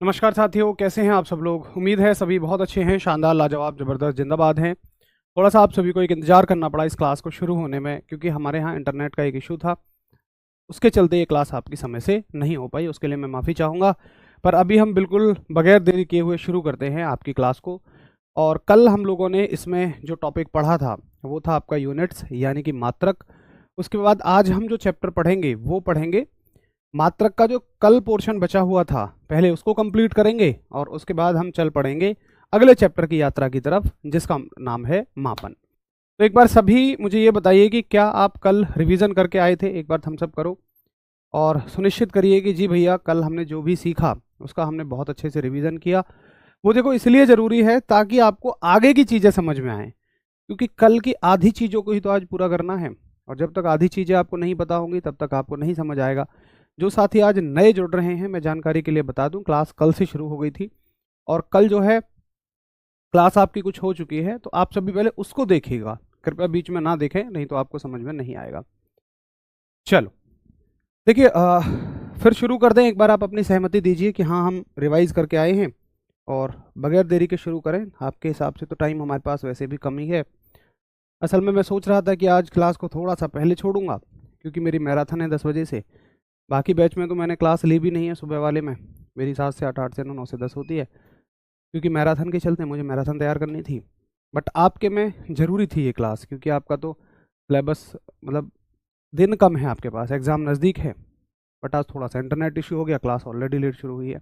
नमस्कार साथियों, कैसे हैं आप सब लोग। उम्मीद है सभी बहुत अच्छे हैं, शानदार, लाजवाब, ज़बरदस्त, जिंदाबाद हैं। थोड़ा सा आप सभी को एक इंतजार करना पड़ा इस क्लास को शुरू होने में, क्योंकि हमारे यहाँ इंटरनेट का एक इशू था। उसके चलते ये क्लास आपकी समय से नहीं हो पाई, उसके लिए मैं माफ़ी चाहूँगा। पर अभी हम बिल्कुल बगैर देरी किए हुए शुरू करते हैं आपकी क्लास को। और कल हम लोगों ने इसमें जो टॉपिक पढ़ा था वो था आपका यूनिट्स यानी कि मात्रक। उसके बाद आज हम जो चैप्टर पढ़ेंगे वो पढ़ेंगे मात्रक का जो कल पोर्शन बचा हुआ था, पहले उसको कंप्लीट करेंगे और उसके बाद हम चल पड़ेंगे अगले चैप्टर की यात्रा की तरफ, जिसका नाम है मापन। तो एक बार सभी मुझे ये बताइए कि क्या आप कल रिवीजन करके आए थे। एक बार थम्स अप करो और सुनिश्चित करिए कि जी भैया, कल हमने जो भी सीखा उसका हमने बहुत अच्छे से रिवीजन किया। वो देखो इसलिए ज़रूरी है ताकि आपको आगे की चीज़ें समझ में आएँ, क्योंकि कल की आधी चीज़ों को ही तो आज पूरा करना है। और जब तक आधी चीज़ें आपको नहीं पता होंगी तब तक आपको नहीं समझ आएगा। जो साथी आज नए जुड़ रहे हैं, मैं जानकारी के लिए बता दूं, क्लास कल से शुरू हो गई थी और कल जो है क्लास आपकी कुछ हो चुकी है, तो आप सभी पहले उसको देखिएगा, कृपया बीच में ना देखें, नहीं तो आपको समझ में नहीं आएगा। चलो देखिए, फिर शुरू कर दें। एक बार आप अपनी सहमति दीजिए कि हाँ, हम रिवाइज करके आए हैं और बगैर देरी के शुरू करें। आपके हिसाब से तो टाइम हमारे पास वैसे भी कम ही है। असल में मैं सोच रहा था कि आज क्लास को थोड़ा सा पहले छोड़ूंगा, क्योंकि मेरी मैराथन है 10 बजे से। बाकी बैच में तो मैंने क्लास ली भी नहीं है, सुबह वाले में मेरी 7 से 8, 8 से 9, 9 से 10 होती है, क्योंकि मैराथन के चलते मुझे मैराथन तैयार करनी थी। बट आपके में ज़रूरी थी ये क्लास, क्योंकि आपका तो सिलेबस मतलब दिन कम है, आपके पास एग्ज़ाम नज़दीक है। बट आज थोड़ा सा इंटरनेट इशू हो गया, क्लास ऑलरेडी लेट शुरू हुई है।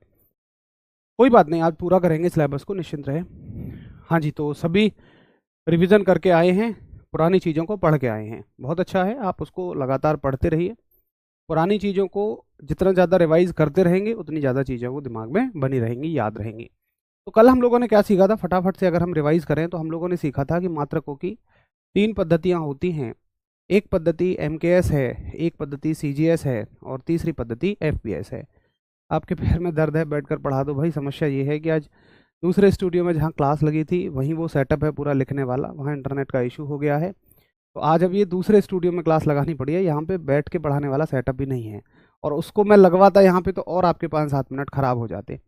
कोई बात नहीं, आज पूरा करेंगे सिलेबस को, निश्चिंत रहे। हाँ जी, तो सभी रिविज़न करके आए हैं, पुरानी चीज़ों को पढ़ के आए हैं, बहुत अच्छा है। आप उसको लगातार पढ़ते रहिए। पुरानी चीज़ों को जितना ज़्यादा रिवाइज करते रहेंगे उतनी ज़्यादा चीज़ें वो दिमाग में बनी रहेंगी, याद रहेंगी। तो कल हम लोगों ने क्या सीखा था, फटाफट से अगर हम रिवाइज करें तो हम लोगों ने सीखा था कि मात्रकों की 3 पद्धतियाँ होती हैं। एक पद्धति MKS है, एक पद्धति CGS है और तीसरी पद्धति FPS है। आपके पैर में दर्द है, बैठकर पढ़ा दो भाई। समस्या ये है कि आज दूसरे स्टूडियो में जहाँ क्लास लगी थी वहीं वो सेटअप है पूरा लिखने वाला, वहाँ इंटरनेट का इशू हो गया है। तो आज अब ये दूसरे स्टूडियो में क्लास लगानी पड़ी है, यहाँ पे बैठ के पढ़ाने वाला सेटअप भी नहीं है। और उसको मैं लगवाता यहाँ पे तो और आपके 5-7 मिनट खराब हो जाते।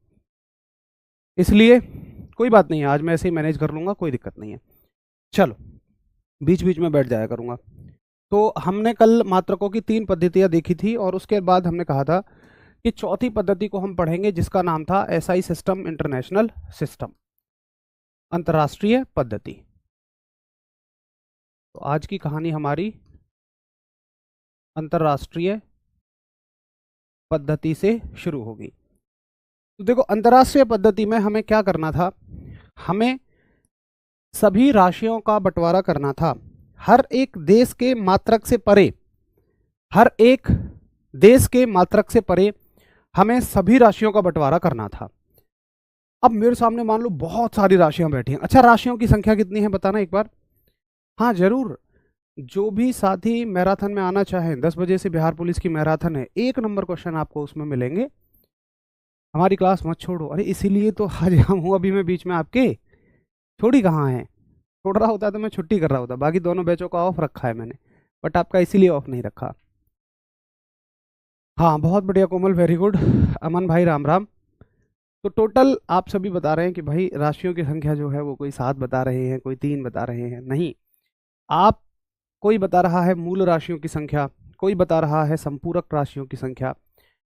इसलिए कोई बात नहीं है, आज मैं ऐसे ही मैनेज कर लूँगा, कोई दिक्कत नहीं है। चलो, बीच बीच में बैठ जाया करूँगा। तो हमने कल मात्रकों की 3 पद्धतियाँ देखी थी और उसके बाद हमने कहा था कि चौथी पद्धति को हम पढ़ेंगे, जिसका नाम था SI सिस्टम, इंटरनेशनल सिस्टम, अंतर्राष्ट्रीय पद्धति। तो आज की कहानी हमारी अंतर्राष्ट्रीय पद्धति से शुरू होगी। तो देखो, अंतर्राष्ट्रीय पद्धति में हमें क्या करना था, हमें सभी राशियों का बंटवारा करना था। हर एक देश के मात्रक से परे, हर एक देश के मात्रक से परे हमें सभी राशियों का बंटवारा करना था। अब मेरे सामने मान लो बहुत सारी राशियां बैठी हैं। अच्छा, राशियों की संख्या कितनी है बताना एक बार। हाँ जरूर, जो भी साथी मैराथन में आना चाहें, 10 बजे से बिहार पुलिस की मैराथन है, 1 नंबर क्वेश्चन आपको उसमें मिलेंगे। हमारी क्लास मत छोड़ो। अरे इसीलिए तो आज हम हूँ अभी मैं बीच में आपके। छोड़ी कहाँ है, छोड़ रहा होता तो मैं छुट्टी कर रहा होता। बाकी दोनों बैचों का ऑफ रखा है मैंने, बट आपका इसीलिए ऑफ नहीं रखा। हाँ बहुत बढ़िया कोमल, वेरी गुड। अमन भाई राम राम। तो टोटल आप सभी बता रहे हैं कि भाई राशियों की संख्या जो है वो कोई 7 बता रहे हैं, कोई 3 बता रहे हैं। नहीं, आप, कोई बता रहा है मूल राशियों की संख्या, कोई बता रहा है संपूरक राशियों की संख्या।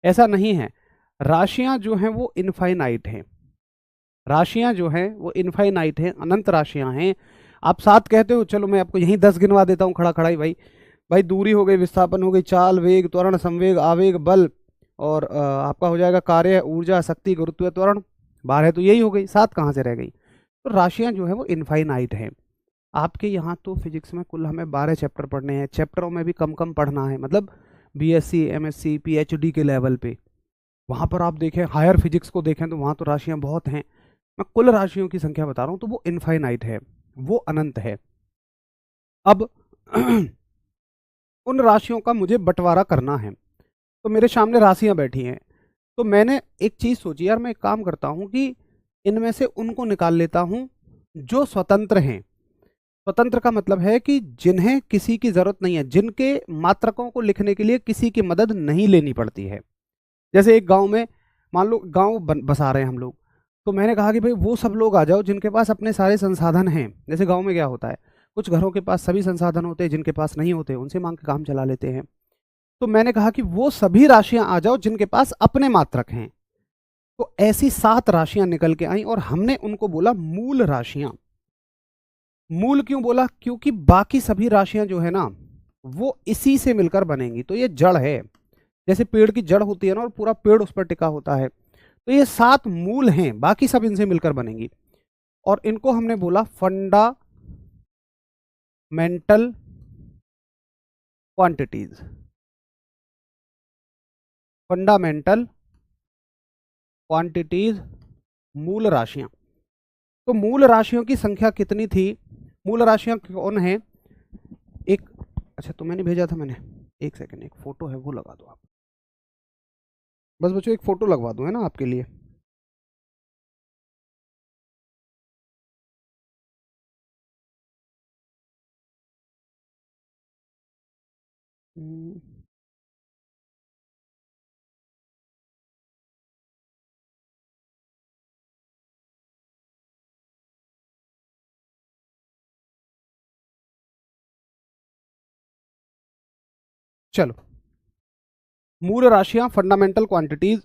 ऐसा नहीं है, राशियां जो हैं वो इनफाइनाइट हैं। राशियां जो हैं वो इनफाइनाइट हैं, अनंत राशियां हैं। आप 7 कहते हो, चलो मैं आपको यहीं 10 गिनवा देता हूँ खड़ा खड़ा ही। भाई भाई, दूरी हो गई, विस्थापन हो गई, चाल, वेग, त्वरण, संवेग, आवेग, बल, और आपका हो जाएगा कार्य, ऊर्जा, शक्ति, गुरुत्व, त्वरण। 12 तो यही हो गई, 7 कहाँ से रह गई। तो राशियां जो है वो इनफाइनाइट हैं। आपके यहाँ तो फिजिक्स में कुल हमें 12 चैप्टर पढ़ने हैं, चैप्टरों में भी कम कम पढ़ना है, मतलब BSc MSc PhD के लेवल पे। वहाँ पर आप देखें, हायर फिजिक्स को देखें तो वहाँ तो राशियाँ बहुत हैं। मैं कुल राशियों की संख्या बता रहा हूँ, तो वो इनफाइनाइट है, वो अनंत है। अब उन राशियों का मुझे बंटवारा करना है, तो मेरे सामने राशियाँ बैठी हैं। तो मैंने एक चीज़ सोची, यार मैं एक काम करता हूँ कि इनमें से उनको निकाल लेता हूँ जो स्वतंत्र हैं। स्वतंत्र का मतलब है कि जिन्हें किसी की जरूरत नहीं है, जिनके मात्रकों को लिखने के लिए किसी की मदद नहीं लेनी पड़ती है। जैसे एक गांव में मान लो गांव बसा रहे हैं हम लोग, तो मैंने कहा कि भाई वो सब लोग आ जाओ जिनके पास अपने सारे संसाधन हैं। जैसे गांव में क्या होता है, कुछ घरों के पास सभी संसाधन होते हैं, जिनके पास नहीं होते उनसे मांग के काम चला लेते हैं। तो मैंने कहा कि वो सभी राशियां आ जाओ जिनके पास अपने मात्रक हैं। तो ऐसी 7 राशियां निकल के आई और हमने उनको बोला मूल राशियां। मूल क्यों बोला? क्योंकि बाकी सभी राशियां जो है ना वो इसी से मिलकर बनेंगी। तो ये जड़ है, जैसे पेड़ की जड़ होती है ना और पूरा पेड़ उस पर टिका होता है, तो ये 7 मूल हैं, बाकी सब इनसे मिलकर बनेंगी। और इनको हमने बोला फंडामेंटल क्वांटिटीज। फंडामेंटल क्वांटिटीज, मूल राशियां। तो मूल राशियों की संख्या कितनी थी? मूल राशियां कौन है? एक, अच्छा तो मैंने भेजा था, मैंने एक सेकंड, एक फोटो है वो लगा दो आप। बस बच्चों एक फोटो लगवा दूं है ना आपके लिए। हम्म, चलो, मूल राशियां फंडामेंटल क्वांटिटीज।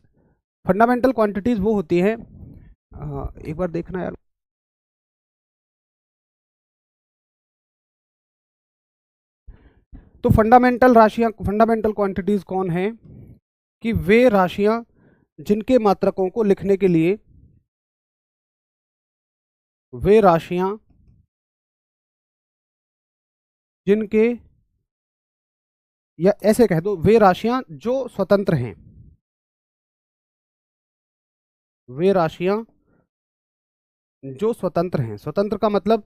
फंडामेंटल क्वांटिटीज वो होती हैं, एक बार देखना यार। तो फंडामेंटल राशियां, फंडामेंटल क्वांटिटीज कौन है? कि वे राशियां जिनके मात्रकों को लिखने के लिए, वे राशियां जिनके, या ऐसे कह दो, वे राशियां जो स्वतंत्र हैं। वे राशियां जो स्वतंत्र हैं। स्वतंत्र का मतलब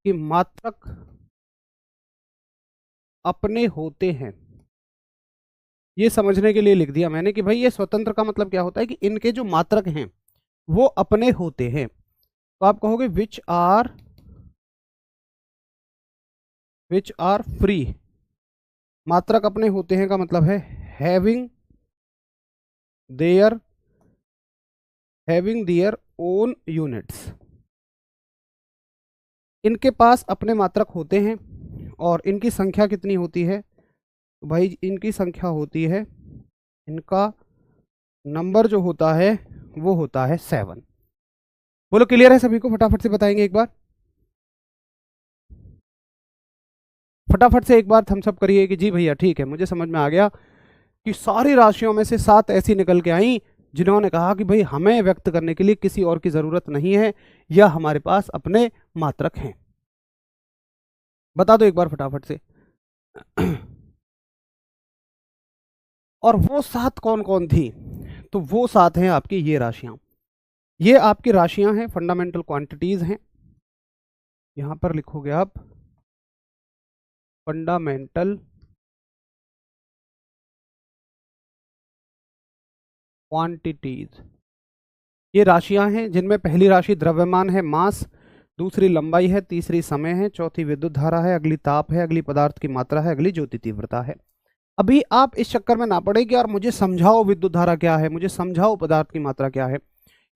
कि मात्रक अपने होते हैं। ये समझने के लिए लिख दिया मैंने कि भाई ये स्वतंत्र का मतलब क्या होता है कि इनके जो मात्रक हैं वो अपने होते हैं। तो आप कहोगे विच आर फ्री। मात्रक अपने होते हैं का मतलब है हैविंग देयर ओन यूनिट्स। इनके पास अपने मात्रक होते हैं और इनकी संख्या कितनी होती है? तो भाई इनकी संख्या होती है, इनका नंबर जो होता है वो होता है 7। बोलो क्लियर है सभी को? फटाफट से बताएंगे एक बार, फटाफट से एक बार थम्स अप करिए कि जी भैया ठीक है, मुझे समझ में आ गया कि सारी राशियों में से 7 ऐसी निकल के आई जिन्होंने कहा कि भाई हमें व्यक्त करने के लिए किसी और की जरूरत नहीं है, या हमारे पास अपने मात्रक हैं। बता दो एक बार फटाफट से। और वो 7 कौन कौन थी? तो वो 7 हैं आपकी ये राशियां। ये आपकी राशियां हैं, फंडामेंटल क्वांटिटीज हैं। यहां पर लिखोगे आप फंडामेंटल क्वांटिटीज। ये राशियां हैं जिनमें पहली राशि द्रव्यमान है, मास, दूसरी लंबाई है, तीसरी समय है, चौथी विद्युत धारा है, अगली ताप है, अगली पदार्थ की मात्रा है, अगली ज्योति तीव्रता है। अभी आप इस चक्कर में ना पड़े कि यार मुझे समझाओ विद्युत धारा क्या है, मुझे समझाओ पदार्थ की मात्रा क्या है।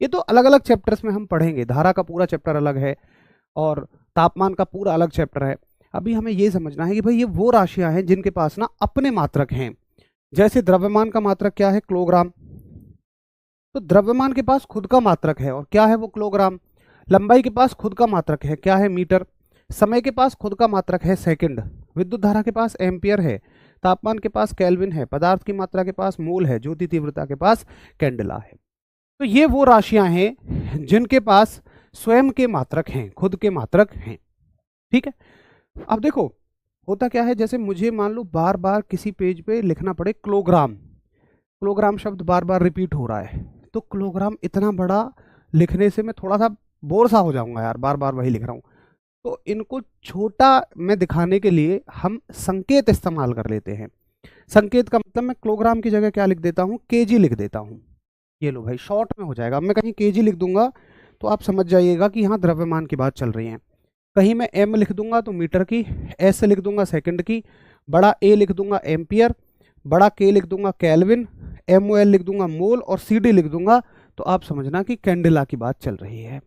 ये तो अलग अलग चैप्टर्स में हम पढ़ेंगे। धारा का पूरा चैप्टर अलग है और तापमान का पूरा अलग चैप्टर है। अभी हमें ये समझना है कि भाई ये वो राशियां हैं जिनके पास ना अपने मात्रक हैं। जैसे द्रव्यमान का मात्रक क्या है? किलोग्राम। तो द्रव्यमान के पास खुद का मात्रक है और क्या है वो? किलोग्राम। लंबाई के पास खुद का मात्रक है, क्या है? मीटर। समय के पास खुद का मात्रक है, सेकंड। विद्युत धारा के पास एम्पियर है। तापमान के पास केल्विन है। पदार्थ की मात्रा के पास मोल है। ज्योति तीव्रता के पास कैंडेला है। तो ये वो राशियां हैं जिनके पास स्वयं के मात्रक हैं, खुद के मात्रक हैं। ठीक है। अब देखो होता क्या है, जैसे मुझे मान लो बार बार किसी पेज पे लिखना पड़े किलोग्राम, किलोग्राम शब्द बार बार रिपीट हो रहा है, तो किलोग्राम इतना बड़ा लिखने से मैं थोड़ा सा बोर सा हो जाऊंगा यार, बार बार वही लिख रहा हूँ। तो इनको छोटा में दिखाने के लिए हम संकेत इस्तेमाल कर लेते हैं। संकेत का मतलब मैं किलोग्राम की जगह क्या लिख देता हूँ? केजी लिख देता हूँ। ये लो भाई शॉर्ट में हो जाएगा। अब मैं कहीं केजी लिख दूंगा तो आप समझ जाइएगा कि यहाँ द्रव्यमान की बात चल रही है। कहीं मैं एम लिख दूंगा तो मीटर की, एस लिख दूंगा सेकंड की, बड़ा ए लिख दूंगा एम्पियर, बड़ा के लिख दूंगा केल्विन, MOL लिख दूंगा मोल और CD लिख दूंगा तो आप समझना कि कैंडिला की बात चल रही है।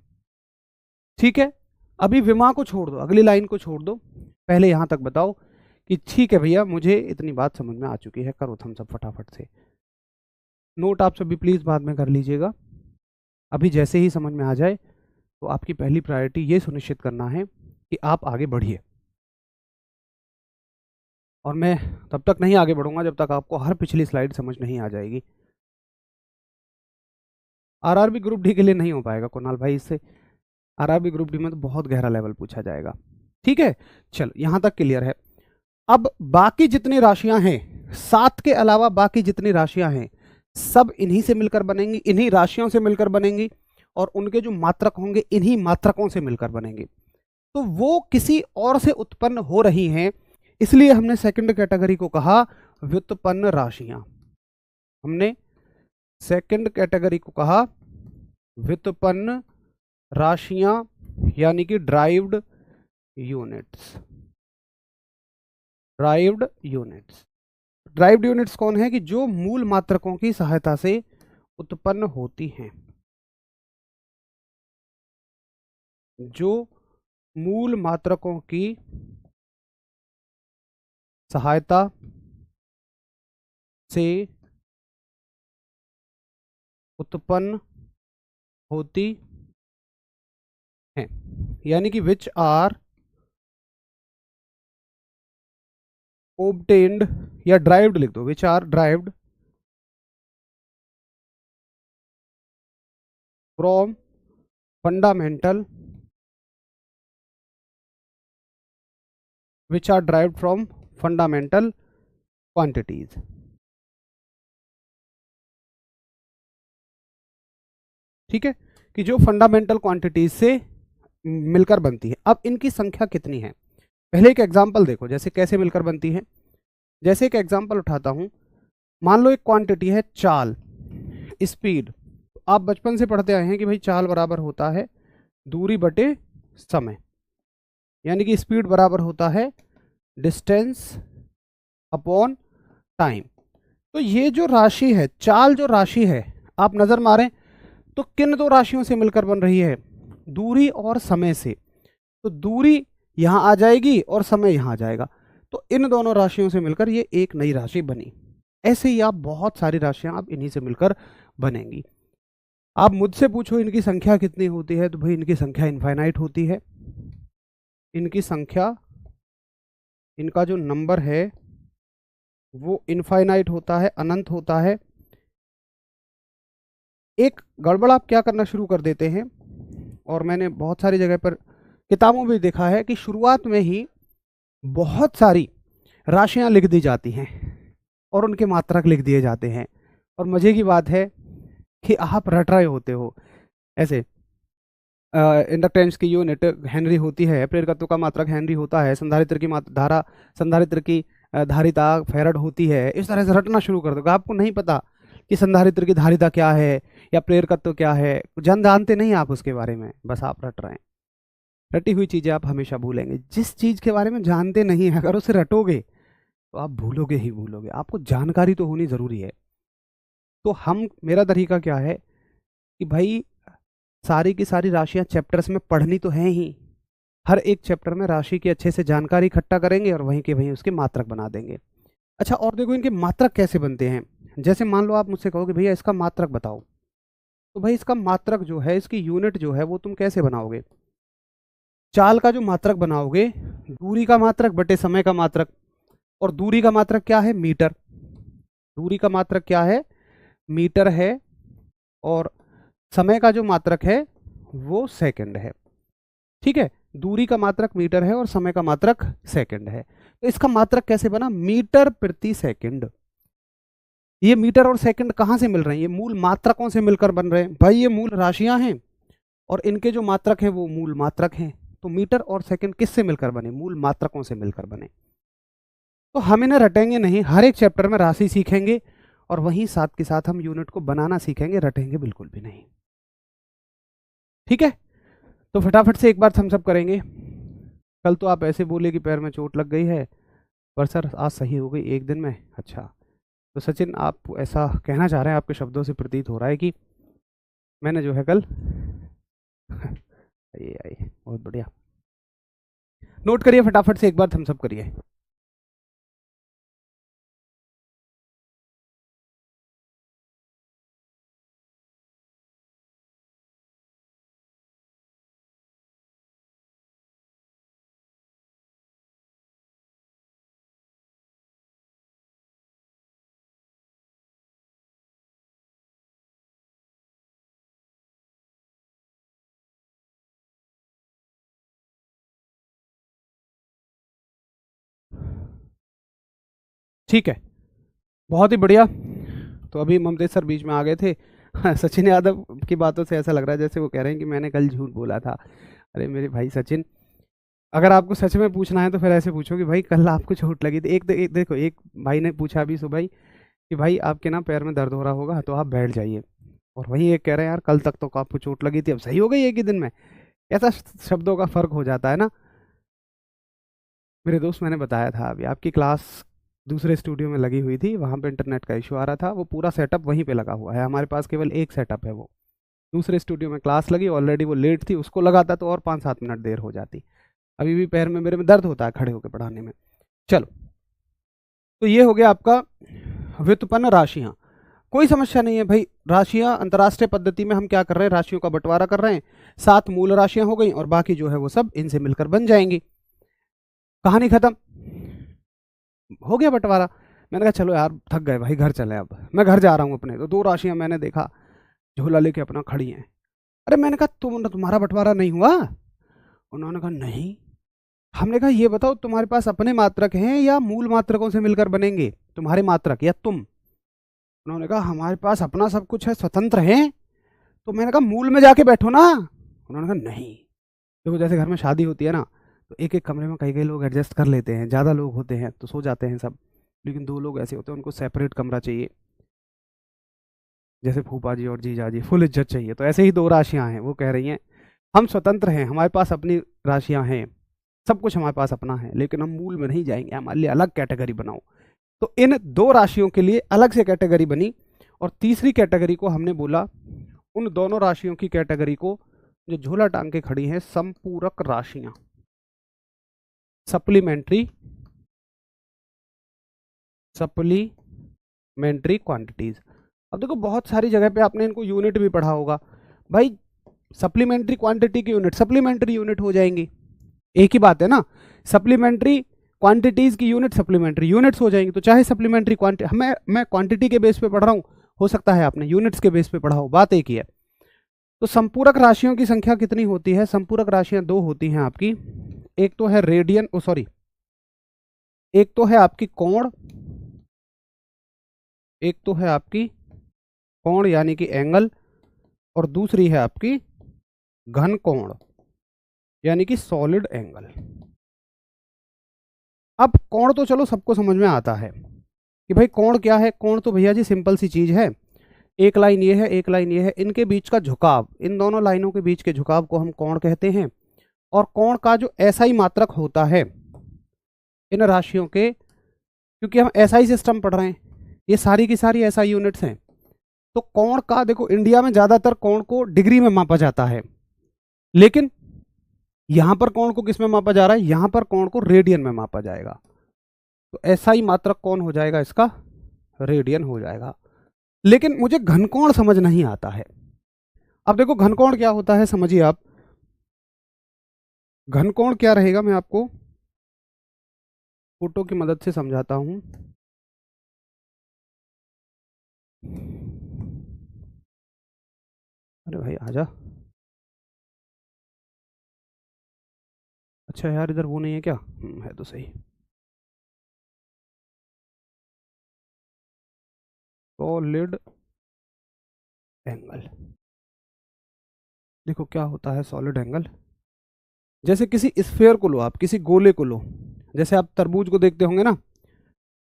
ठीक है, अभी विमा को छोड़ दो, अगली लाइन को छोड़ दो, पहले यहां तक बताओ कि ठीक है भैया मुझे इतनी बात समझ में आ चुकी है। करो थम्स अप फटाफट से। नोट आप सभी प्लीज बाद में कर लीजिएगा। अभी जैसे ही समझ में आ जाए तो आपकी पहली प्रायोरिटी ये सुनिश्चित करना है कि आप आगे बढ़िए, और मैं तब तक नहीं आगे बढ़ूंगा जब तक आपको हर पिछली स्लाइड समझ नहीं आ जाएगी। RRB ग्रुप डी के लिए नहीं हो पाएगा कुणाल भाई, इससे RRB ग्रुप डी में तो बहुत गहरा लेवल पूछा जाएगा। ठीक है, चलो यहां तक क्लियर है। अब बाकी जितनी राशियां हैं, 7 के अलावा बाकी जितनी राशियां हैं सब इन्हीं से मिलकर बनेंगी, इन्हीं राशियों से मिलकर बनेंगी, और उनके जो मात्रक होंगे इन्हीं मात्रकों से मिलकर बनेंगे। तो वो किसी और से उत्पन्न हो रही हैं, इसलिए हमने सेकंड कैटेगरी को कहा व्युत्पन्न राशियां। हमने सेकंड कैटेगरी को कहा व्युत्पन्न राशियां, यानी कि derived units. Derived units, derived units कौन है कि जो मूल मात्रकों की सहायता से उत्पन्न होती हैं, जो मूल मात्रकों की सहायता से उत्पन्न होती हैं, यानी कि विच आर obtained, या ड्राइव्ड लिख दो, which are derived from fundamental, which are derived from fundamental quantities. ठीक है, कि जो फंडामेंटल क्वांटिटीज से मिलकर बनती है। अब इनकी संख्या कितनी है, पहले एक एग्जांपल देखो जैसे कैसे मिलकर बनती है। जैसे एक एग्जांपल उठाता हूं, मान लो एक क्वांटिटी है चाल, स्पीड। आप बचपन से पढ़ते आए हैं कि भाई चाल बराबर होता है दूरी बटे समय, यानी कि स्पीड बराबर होता है डिस्टेंस अपॉन टाइम। तो ये जो राशि है, चाल जो राशि है, आप नजर मारें तो किन दो राशियों से मिलकर बन रही है, दूरी और समय से। तो दूरी यहां आ जाएगी और समय यहां आ जाएगा, तो इन दोनों राशियों से मिलकर ये एक नई राशि बनी। ऐसे ही आप बहुत सारी राशियां आप इन्हीं से मिलकर बनेंगी। आप मुझसे पूछो इनकी संख्या कितनी होती है, तो भाई इनकी संख्या इनफाइनाइट होती है। इनकी संख्या, इनका जो नंबर है वो इनफाइनाइट होता है, अनंत होता है। एक गड़बड़ आप क्या करना शुरू कर देते हैं, और मैंने बहुत सारी जगह पर किताबों में देखा है कि शुरुआत में ही बहुत सारी राशियां लिख दी जाती हैं और उनके मात्रक लिख दिए जाते हैं, और मजे की बात है कि आप रट रहे होते हो। ऐसे इंडक्टेंस की यूनिट हेनरी होती है, प्रेरकत्व का मात्रक हेनरी होता है, संधारित्र की धारा, संधारित्र की धारिता फैरड होती है। इस तरह से रटना शुरू कर दोगे, आपको नहीं पता कि संधारित्र की धारिता क्या है या प्रेरकत्व क्या है, जानते नहीं आप उसके बारे में, बस आप रट रहे हैं। रटी हुई चीजें आप हमेशा भूलेंगे। जिस चीज के बारे में जानते नहीं है अगर उसे रटोगे तो आप भूलोगे ही भूलोगे। आपको जानकारी तो होनी जरूरी है। तो मेरा तरीका क्या है कि भाई सारी की सारी राशियां चैप्टर्स में पढ़नी तो है ही, हर एक चैप्टर में राशि की अच्छे से जानकारी इकट्ठा करेंगे और वहीं के वहीं उसके मात्रक बना देंगे। अच्छा, और देखो इनके मात्रक कैसे बनते हैं। जैसे मान लो आप मुझसे कहोगे भैया इसका मात्रक बताओ, तो भाई इसका मात्रक जो है, इसकी यूनिट जो है वो तुम कैसे बनाओगे। चाल का जो मात्रक बनाओगे, दूरी का मात्रक बटे समय का मात्रक, और दूरी का मात्रक क्या है, मीटर। दूरी का मात्रक क्या है, मीटर है, और समय का जो मात्रक है वो सेकंड है। ठीक है, दूरी का मात्रक मीटर है और समय का मात्रक सेकंड है। तो इसका मात्रक कैसे बना, मीटर प्रति सेकंड। ये मीटर और सेकंड कहां से मिल रहे हैं, ये मूल मात्रकों से मिलकर बन रहे हैं। भाई ये मूल राशियां हैं और इनके जो मात्रक हैं वो मूल मात्रक हैं। तो मीटर और सेकंड किससे मिलकर बने, मूल मात्रकों से मिलकर बने। तो हम इन्हें रटेंगे नहीं, हर एक चैप्टर में राशि सीखेंगे और वहीं साथ के साथ हम यूनिट को बनाना सीखेंगे, रटेंगे बिल्कुल भी नहीं। ठीक है, तो फटाफट से एक बार थम्स अप करेंगे। कल तो आप ऐसे बोले कि पैर में चोट लग गई है, पर सर आज सही हो गई एक दिन में। अच्छा, तो सचिन आप ऐसा कहना चाह रहे हैं, आपके शब्दों से प्रतीत हो रहा है कि मैंने जो है कल आइए आइए, बहुत बढ़िया, नोट करिए फटाफट से एक बार, थम्स अप करिए। ठीक है, बहुत ही बढ़िया। तो अभी ममतेज सर बीच में आ गए थे। सचिन यादव की बातों से ऐसा लग रहा है जैसे वो कह रहे हैं कि मैंने कल झूठ बोला था। अरे मेरे भाई सचिन, अगर आपको सच में पूछना है तो फिर ऐसे पूछो कि भाई कल आपको चोट लगी थी। देखो, एक भाई ने पूछा अभी सुबह ही कि भाई आपके ना पैर में दर्द हो रहा होगा तो आप बैठ जाइए, और वहीं एक कह रहे हैं यार कल तक तो आपको चोट लगी थी, अब सही हो गई एक ही दिन में। ऐसा शब्दों का फर्क हो जाता है ना। मेरे दोस्त, मैंने बताया था अभी आपकी क्लास दूसरे स्टूडियो में लगी हुई थी, वहाँ पे इंटरनेट का इशू आ रहा था, वो पूरा सेटअप वहीं पे लगा हुआ है, हमारे पास केवल एक सेटअप है। वो दूसरे स्टूडियो में क्लास लगी, ऑलरेडी वो लेट थी, उसको लगाता तो और 5-7 मिनट देर हो जाती। अभी भी पैर में मेरे में दर्द होता है खड़े होकर पढ़ाने में। चलो, तो ये हो गया आपका व्युत्पन्न राशियां। कोई समस्या नहीं है भाई, राशियां अंतर्राष्ट्रीय पद्धति में हम क्या कर रहे हैं, राशियों का बंटवारा कर रहे हैं। 7 मूल राशियां हो गई और बाकी जो है वो सब इनसे मिलकर बन जाएंगी, कहानी खत्म, हो गया बंटवारा। मैंने कहा चलो यार थक गए भाई, घर चले, अब मैं घर जा रहा हूँ अपने। तो 2 राशियां मैंने देखा झोला लेके अपना खड़ी हैं। अरे मैंने कहा तुम्हारा बंटवारा नहीं हुआ? उन्होंने कहा नहीं। हमने कहा ये बताओ तुम्हारे पास अपने मात्रक हैं या मूल मात्रकों से मिलकर बनेंगे, तुम्हारे मात्रक या तुम? उन्होंने कहा हमारे पास अपना सब कुछ है, स्वतंत्र हैं। तो मैंने कहा मूल में जाके बैठो ना। उन्होंने कहा नहीं। देखो जैसे घर में शादी होती है ना, तो एक एक कमरे में कई कई लोग एडजस्ट कर लेते हैं, ज़्यादा लोग होते हैं तो सो जाते हैं सब, लेकिन 2 लोग ऐसे होते हैं उनको सेपरेट कमरा चाहिए, जैसे फूफा जी और जीजा जी, फुल इज्जत चाहिए। तो ऐसे ही 2 राशियां हैं, वो कह रही हैं हम स्वतंत्र हैं, हमारे पास अपनी राशियां हैं, सब कुछ हमारे पास अपना है, लेकिन हम मूल में नहीं जाएंगे, हमारे लिए अलग कैटेगरी बनाओ। तो इन 2 राशियों के लिए अलग से कैटेगरी बनी, और तीसरी कैटेगरी को हमने बोला, उन दोनों राशियों की कैटेगरी को जो झोला टांग के खड़ी हैं, संपूरक राशियां, सप्लीमेंट्री सप्लीमेंट्री क्वांटिटीज। अब देखो बहुत सारी जगह पे आपने इनको यूनिट भी पढ़ा होगा भाई, सप्लीमेंट्री क्वांटिटी की यूनिट सप्लीमेंट्री यूनिट हो जाएंगी, एक ही बात है ना। सप्लीमेंट्री क्वांटिटीज की यूनिट सप्लीमेंट्री यूनिट्स हो जाएंगी। तो चाहे सप्लीमेंट्री क्वांटिटी, मैं क्वांटिटी के बेस पे पढ़ रहा हूँ, हो सकता है आपने यूनिट्स के बेस पे पढ़ा हो, बात एक ही है। तो संपूरक राशियों की संख्या कितनी होती है? संपूरक राशियां 2 होती हैं आपकी, एक तो है रेडियन, सॉरी, एक तो है आपकी कोण, एक तो है आपकी कोण यानी कि एंगल, और दूसरी है आपकी घन कोण यानी कि सॉलिड एंगल। अब कोण तो चलो सबको समझ में आता है कि भाई कोण क्या है। कोण तो भैया जी सिंपल सी चीज है, एक लाइन ये है, एक लाइन ये है, इनके बीच का झुकाव, इन दोनों लाइनों के बीच के झुकाव को हम कोण कहते हैं। और कोण का जो एसआई मात्रक होता है इन राशियों के, क्योंकि हम एसआई सिस्टम पढ़ रहे हैं, ये सारी की सारी एसआई यूनिट्स हैं, तो कोण का देखो इंडिया में ज्यादातर कोण को डिग्री में मापा जाता है, लेकिन यहां पर कोण को किस में मापा जा रहा है? यहां पर कोण को रेडियन में मापा जाएगा। तो एसआई मात्रक कौन हो जाएगा इसका? रेडियन हो जाएगा। लेकिन मुझे घनकोण समझ नहीं आता है। अब देखो घनकोण क्या होता है समझिए आप, घनकोण क्या रहेगा मैं आपको फोटो की मदद से समझाता हूं। अरे भाई आजा, अच्छा यार इधर वो नहीं है क्या? है तो सही। सॉलिड एंगल, देखो क्या होता है सॉलिड एंगल। जैसे किसी स्फेयर को लो आप, किसी गोले को लो, जैसे आप तरबूज को देखते होंगे ना,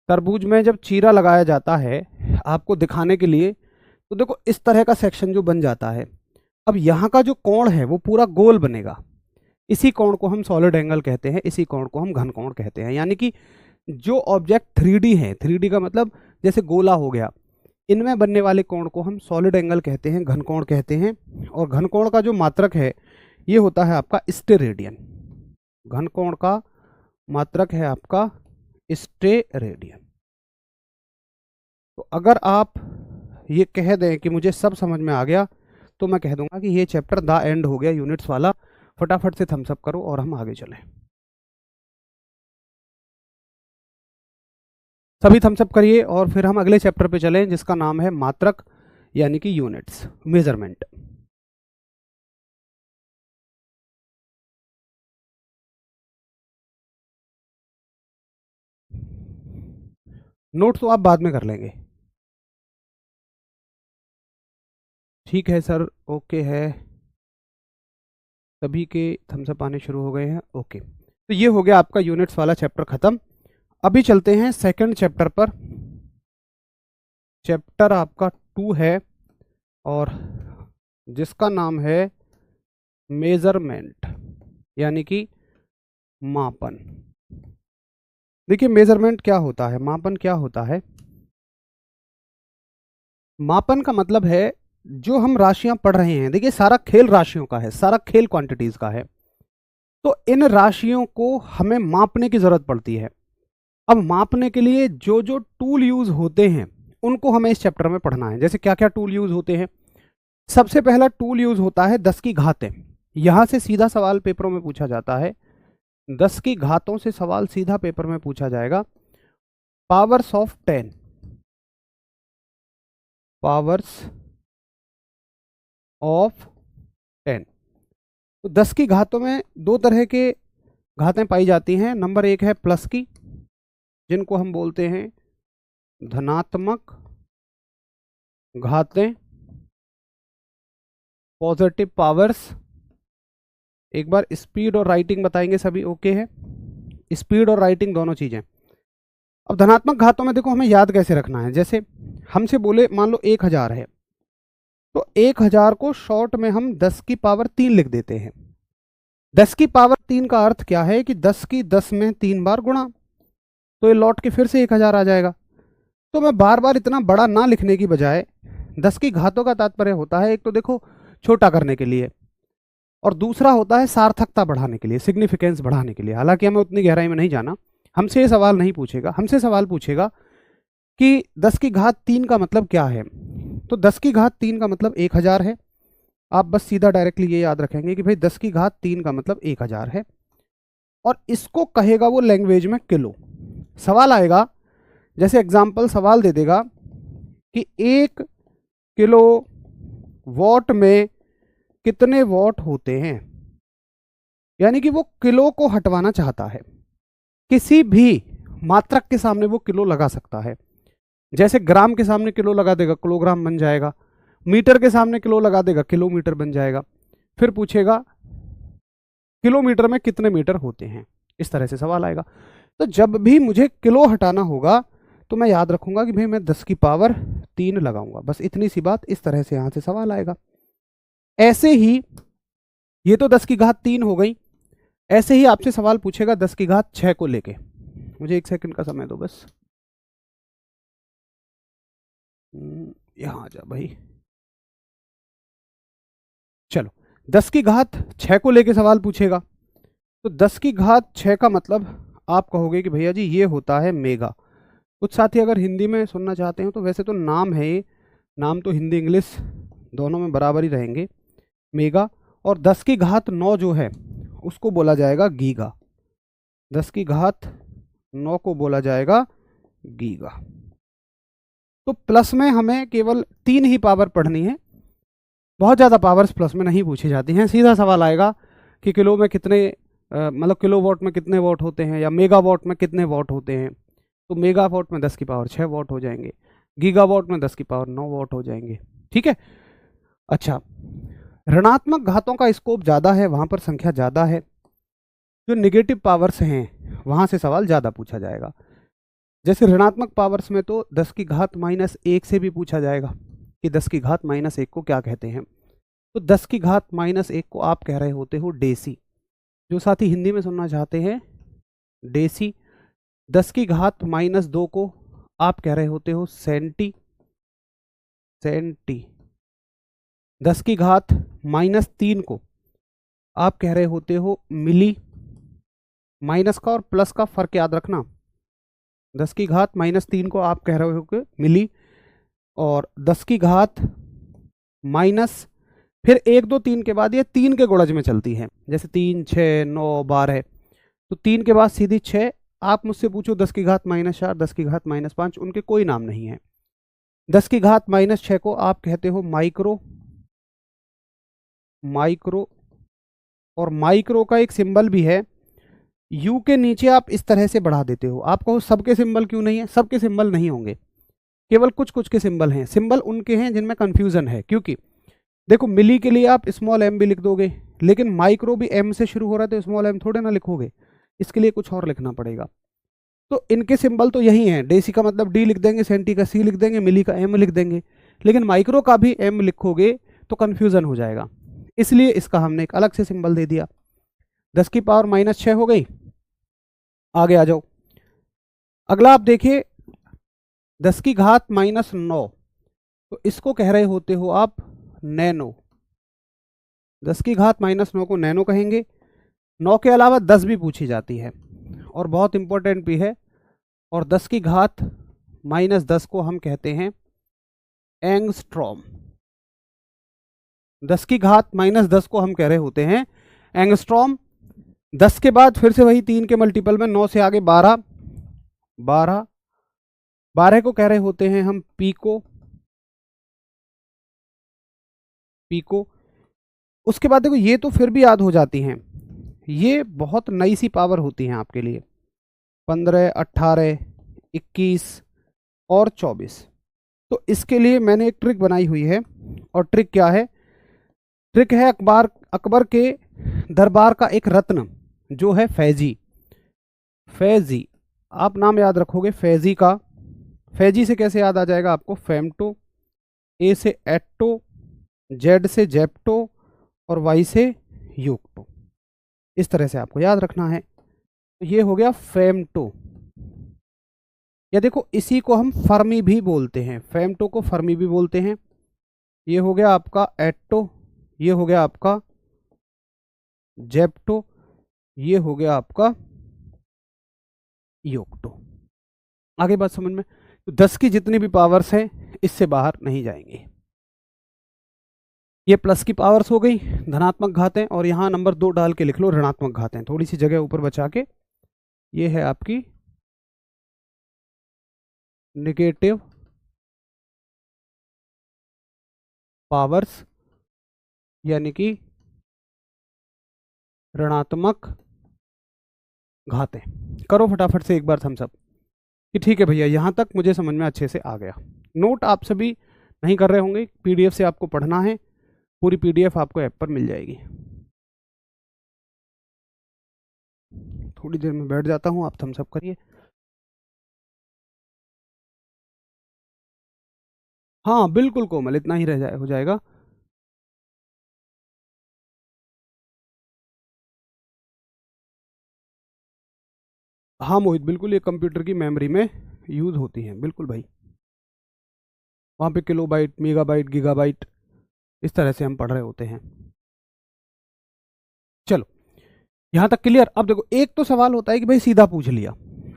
तरबूज में जब चीरा लगाया जाता है आपको दिखाने के लिए, तो देखो इस तरह का सेक्शन जो बन जाता है। अब यहाँ का जो कोण है वो पूरा गोल बनेगा, इसी कोण को हम सॉलिड एंगल कहते हैं, इसी कोण को हम घन कोण कहते हैं। यानी कि जो ऑब्जेक्ट 3D है, 3D का मतलब जैसे गोला हो गया, इनमें बनने वाले कोण को हम सॉलिड एंगल कहते हैं, घन कोण कहते हैं। और घन कोण का जो मात्रक है ये होता है आपका स्टेरेडियन। घन कोण का मात्रक है आपका स्टेरेडियन। तो अगर आप ये कह दें कि मुझे सब समझ में आ गया, तो मैं कह दूंगा कि ये चैप्टर द एंड हो गया यूनिट्स वाला। फटाफट से थम्स अप करो और हम आगे चलें। सभी थम्स अप करिए और फिर हम अगले चैप्टर पे चलें जिसका नाम है मात्रक, यानी कि यूनिट्स, मेजरमेंट। नोट्स तो आप बाद में कर लेंगे। ठीक है सर, ओके है, सभी के थम्स अप आने शुरू हो गए हैं। ओके, तो ये हो गया आपका यूनिट्स वाला चैप्टर खत्म। अभी चलते हैं सेकंड चैप्टर पर। चैप्टर आपका 2 है और जिसका नाम है मेजरमेंट, यानी कि मापन। देखिए मेजरमेंट क्या होता है, मापन क्या होता है। मापन का मतलब है जो हम राशियां पढ़ रहे हैं, देखिए सारा खेल राशियों का है, सारा खेल क्वांटिटीज का है। तो इन राशियों को हमें मापने की जरूरत पड़ती है। अब मापने के लिए जो जो टूल यूज होते हैं उनको हमें इस चैप्टर में पढ़ना है। जैसे क्या क्या टूल यूज होते हैं। सबसे पहला टूल यूज होता है 10 की घातें। यहां से सीधा सवाल पेपरों में पूछा जाता है, 10 की घातों से सवाल सीधा पेपर में पूछा जाएगा। Powers of 10, powers of 10। तो 10 की घातों में दो तरह के घातें पाई जाती हैं। नंबर एक है प्लस की, जिनको हम बोलते हैं धनात्मक घातें, पॉजिटिव पावर्स। एक बार स्पीड और राइटिंग बताएंगे सभी, ओके है, स्पीड और राइटिंग दोनों चीजें। अब धनात्मक घातों में देखो हमें याद कैसे रखना है। जैसे हमसे बोले मान लो 1000 है, तो 1000 को शॉर्ट में हम 10 की पावर 3 लिख देते हैं। 10 की पावर 3 का अर्थ क्या है कि 10 की 10 में 3 बार गुणा, तो ये लौट के फिर से 1000 आ जाएगा। तो मैं बार बार इतना बड़ा ना लिखने की बजाय 10 की घातों का तात्पर्य होता है, एक तो देखो छोटा करने के लिए, और दूसरा होता है सार्थकता बढ़ाने के लिए, सिग्निफिकेंस बढ़ाने के लिए। हालांकि हमें उतनी गहराई में नहीं जाना, हमसे ये सवाल नहीं पूछेगा। हमसे सवाल पूछेगा कि 10 की घात 3 का मतलब क्या है। तो 10 की घात 3 का मतलब 1000 है। आप बस सीधा डायरेक्टली ये याद रखेंगे कि भाई 10 की घात 3 का मतलब 1000 है, और इसको कहेगा वो लैंग्वेज में किलो। सवाल आएगा, जैसे एग्जाम्पल सवाल दे देगा कि 1 किलो वॉट में कितने वॉट होते हैं, यानी कि वो किलो को हटवाना चाहता है। किसी भी मात्रक के सामने वो किलो लगा सकता है। जैसे ग्राम के सामने किलो लगा देगा, किलोग्राम बन जाएगा। मीटर के सामने किलो लगा देगा, किलोमीटर बन जाएगा। फिर पूछेगा किलोमीटर में कितने मीटर होते हैं, इस तरह से सवाल आएगा। तो जब भी मुझे किलो हटाना होगा तो मैं याद रखूंगा कि भाई मैं 10 की पावर 3 लगाऊंगा, बस इतनी सी बात। इस तरह से यहां से सवाल आएगा। ऐसे ही ये तो 10 की घात 3 हो गई। ऐसे ही आपसे सवाल पूछेगा 10 की घात 6 को लेके। मुझे 1 सेकंड का समय दो बस। यहां आ जा भाई। चलो, 10 की घात 6 को लेके सवाल पूछेगा। तो 10 की घात 6 का मतलब आप कहोगे कि भैया जी ये होता है मेगा। कुछ साथी अगर हिंदी में सुनना चाहते हो तो वैसे तो नाम है ये, नाम तो हिंदी इंग्लिश दोनों में बराबर ही रहेंगे, मेगा। और 10 की घात 9 जो है उसको बोला जाएगा गीगा। 10 की घात 9 को बोला जाएगा गीगा। तो प्लस में हमें केवल 3 ही पावर पढ़नी है, बहुत ज़्यादा पावर्स प्लस में नहीं पूछी जाती हैं। सीधा सवाल आएगा कि किलो में कितने मतलब किलो वॉट में कितने वॉट होते हैं, या मेगा वॉट में कितने वॉट होते हैं। तो मेगा वॉट में 10 की पावर 6 वॉट हो जाएंगे, गीगा वॉट में 10 की पावर 9 वॉट हो जाएंगे। ठीक है। अच्छा, ऋणात्मक घातों का स्कोप ज़्यादा है, वहाँ पर संख्या ज़्यादा है। जो निगेटिव पावर्स हैं वहाँ से सवाल ज़्यादा पूछा जाएगा। जैसे ऋणात्मक पावर्स में तो 10 की घात -1 से भी पूछा जाएगा कि 10 की घात -1 को क्या कहते हैं। तो 10 की घात -1 को आप कह रहे होते हो डेसी। जो साथी हिंदी में सुनना चाहते हैं, डेसी। 10⁻² को आप कह रहे होते हो सेंटी, 10⁻³ को आप कह रहे होते हो मिली। माइनस का और प्लस का फर्क याद रखना। 10⁻³ को आप कह रहे हो कि मिली, और 10 माइनस फिर 1 2 3 के बाद ये 3 के गुणज में चलती है, जैसे 3 6 9 12, तो 3 के बाद सीधी 6। आप मुझसे पूछो 10⁻⁴, 10⁻⁻5, उनके कोई नाम नहीं है। 10⁻⁻6 को आप कहते हो माइक्रो, और माइक्रो का एक सिंबल भी है, यू के नीचे आप इस तरह से बढ़ा देते हो। आप कहो सबके सिंबल क्यों नहीं है? सबके सिंबल नहीं होंगे, केवल कुछ कुछ के सिंबल हैं। सिंबल उनके हैं जिनमें कंफ्यूजन है, क्योंकि देखो मिली के लिए आप स्मॉल m भी लिख दोगे, लेकिन माइक्रो भी m से शुरू हो रहा है तो स्मॉल m थोड़े ना लिखोगे, इसके लिए कुछ और लिखना पड़ेगा। तो इनके सिंबल तो यही हैं, डेसी का मतलब d लिख देंगे, सेंटी का c लिख देंगे, मिली का m लिख देंगे, लेकिन माइक्रो का भी m लिखोगे तो कन्फ्यूजन हो जाएगा, इसलिए इसका हमने एक अलग से सिंबल दे दिया। 10⁻⁻6 हो गई। आगे आ जाओ, अगला आप देखिए 10⁻⁻9, तो इसको कह रहे होते हो आप नैनो। 10⁻⁻9 को नैनो कहेंगे। 9 के अलावा 10 भी पूछी जाती है और बहुत इंपॉर्टेंट भी है, और 10⁻⁻10 को हम कहते हैं एंगस्ट्रॉम। 10⁻⁻10 को हम कह रहे होते हैं एंगस्ट्रॉम। 10 के बाद फिर से वही 3 के मल्टीपल में 9 से आगे 12, 12 को कह रहे होते हैं हम पीको। उसके बाद देखो ये तो फिर भी याद हो जाती हैं, ये बहुत नई सी पावर होती हैं आपके लिए, 15 18 21 और 24। तो इसके लिए मैंने एक ट्रिक बनाई हुई है, और ट्रिक क्या है? ट्रिक है अकबर के दरबार का एक रत्न जो है फैजी। आप नाम याद रखोगे फैजी का। फैजी से कैसे याद आ जाएगा आपको? फेमटो, ए से एट्टो, जेड से जेप्टो और वाई से यूक्टो, इस तरह से आपको याद रखना है। तो ये हो गया फेमटो, या देखो इसी को हम फर्मी भी बोलते हैं, फेमटो को फर्मी भी बोलते हैं। ये हो गया आपका एट्टो, ये हो गया आपका जेप्टो, ये हो गया आपका योक्टो। आगे बात समझ में? तो 10 की जितनी भी पावर्स हैं इससे बाहर नहीं जाएंगे। ये प्लस की पावर्स हो गई, धनात्मक घातें, और यहाँ नंबर 2 डाल के लिख लो ऋणात्मक घातें, थोड़ी सी जगह ऊपर बचा के। ये है आपकी नेगेटिव पावर्स, यानी कि ऋणात्मक घातें। करो फटाफट से एक बार थम्स अप कि ठीक है भैया, यहाँ तक मुझे समझ में अच्छे से आ गया। नोट आप सभी नहीं कर रहे होंगे, पीडीएफ से आपको पढ़ना है, पूरी पीडीएफ आपको ऐप पर मिल जाएगी। थोड़ी देर में बैठ जाता हूँ, आप थम्स अप करिए। हाँ बिल्कुल कोमल, इतना ही हो जाएगा। हाँ मोहित, बिल्कुल ये कंप्यूटर की मेमोरी में यूज होती हैं, बिल्कुल भाई। वहाँ पे किलोबाइट, मेगाबाइट, गीगाबाइट, इस तरह से हम पढ़ रहे होते हैं। चलो यहाँ तक क्लियर। अब देखो एक तो सवाल होता है कि भाई सीधा पूछ लिया,